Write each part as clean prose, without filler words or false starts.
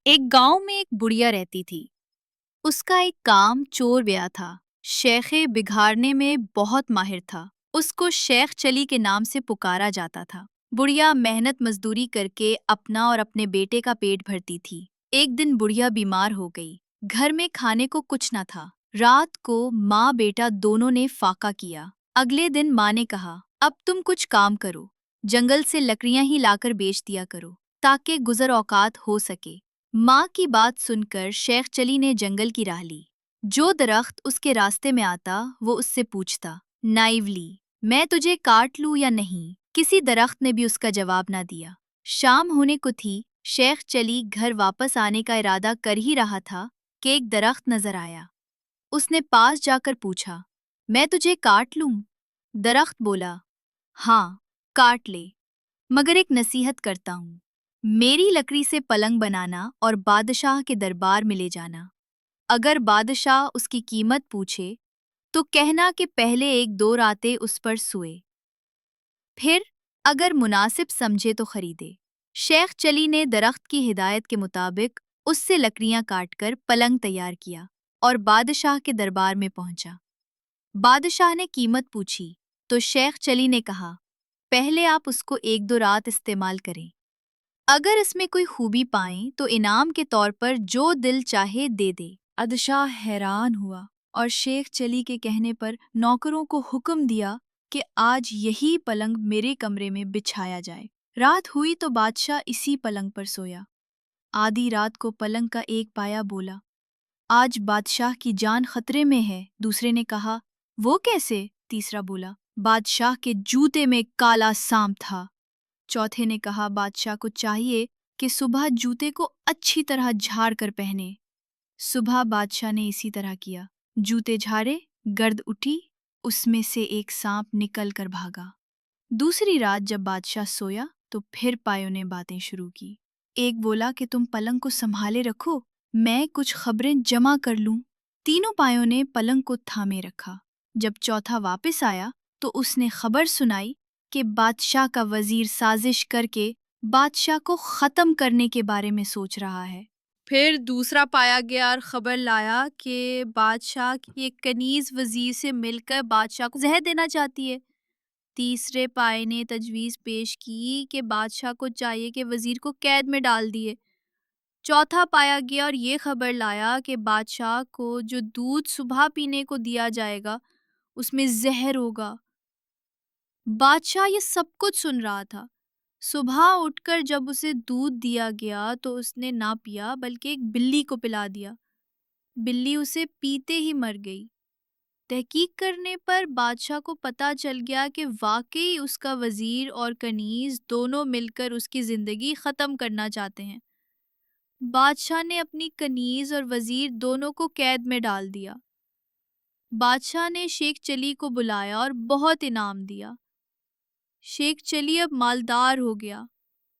एक गांव में एक बुढ़िया रहती थी। उसका एक काम चोर गया था। शेखे बिगाड़ने में बहुत माहिर था। उसको शेख चली के नाम से पुकारा जाता था। बुढ़िया मेहनत मजदूरी करके अपना और अपने बेटे का पेट भरती थी। एक दिन बुढ़िया बीमार हो गई। घर में खाने को कुछ न था। रात को माँ बेटा दोनों ने फाका किया। अगले दिन माँ ने कहा, अब तुम कुछ काम करो, जंगल से लकड़ियां ही लाकर बेच दिया करो ताकि गुजर औकात हो सके। माँ की बात सुनकर शेख चली ने जंगल की राह ली। जो दरख्त उसके रास्ते में आता वो उससे पूछता, नाइवली, मैं तुझे काट लूं या नहीं? किसी दरख्त ने भी उसका जवाब ना दिया। शाम होने को थी। शेख चली घर वापस आने का इरादा कर ही रहा था कि एक दरख्त नजर आया। उसने पास जाकर पूछा, मैं तुझे काट लूं? दरख्त बोला, हाँ, काट ले, मगर एक नसीहत करता हूँ। मेरी लकड़ी से पलंग बनाना और बादशाह के दरबार में ले जाना। अगर बादशाह उसकी कीमत पूछे तो कहना कि पहले एक दो रातें उस पर सोए, फिर अगर मुनासिब समझे तो खरीदे। शेख चली ने दरख्त की हिदायत के मुताबिक उससे लकड़ियां काटकर पलंग तैयार किया और बादशाह के दरबार में पहुंचा। बादशाह ने कीमत पूछी तो शेख चली ने कहा, पहले आप उसको एक दो रात इस्तेमाल करें। अगर इसमें कोई खूबी पाएं तो इनाम के तौर पर जो दिल चाहे दे दे। बादशाह हैरान हुआ और शेख चली के कहने पर नौकरों को हुक्म दिया कि आज यही पलंग मेरे कमरे में बिछाया जाए। रात हुई तो बादशाह इसी पलंग पर सोया। आधी रात को पलंग का एक पाया बोला, आज बादशाह की जान खतरे में है। दूसरे ने कहा, वो कैसे? तीसरा बोला, बादशाह के जूते में काला सांप था। चौथे ने कहा, बादशाह को चाहिए कि सुबह जूते को अच्छी तरह झाड़ कर पहने। सुबह बादशाह ने इसी तरह किया। जूते झाड़े, गर्द उठी, उसमें से एक सांप निकल कर भागा। दूसरी रात जब बादशाह सोया तो फिर पायों ने बातें शुरू की। एक बोला कि तुम पलंग को संभाले रखो, मैं कुछ खबरें जमा कर लूं। तीनों पायों ने पलंग को थामे रखा। जब चौथा वापस आया तो उसने खबर सुनाई कि बादशाह का वजीर साजिश करके बादशाह को खत्म करने के बारे में सोच रहा है। फिर दूसरा पाया गया और खबर लाया कि बादशाह की एक कनीज वजीर से मिलकर बादशाह को जहर देना चाहती है। तीसरे पाए ने तजवीज़ पेश की कि बादशाह को चाहिए कि वजीर को कैद में डाल दिए। चौथा पाया गया और ये खबर लाया कि बादशाह को जो दूध सुबह पीने को दिया जाएगा उसमें जहर होगा। बादशाह ये सब कुछ सुन रहा था। सुबह उठकर जब उसे दूध दिया गया तो उसने ना पिया बल्कि एक बिल्ली को पिला दिया। बिल्ली उसे पीते ही मर गई। तहकीक करने पर बादशाह को पता चल गया कि वाकई उसका वजीर और कनीज दोनों मिलकर उसकी जिंदगी खत्म करना चाहते हैं। बादशाह ने अपनी कनीज और वजीर दोनों को कैद में डाल दिया। बादशाह ने शेख चली को बुलाया और बहुत इनाम दिया। शेख चली अब मालदार हो गया।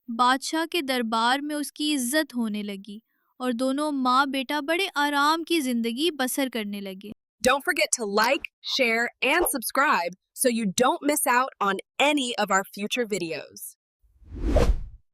बादशाह के दरबार में उसकी इज्जत होने लगी और दोनों माँ बेटा बड़े आराम की जिंदगी बसर करने लगे। Don't forget to like, share, and subscribe so you don't miss out on any of our future videos.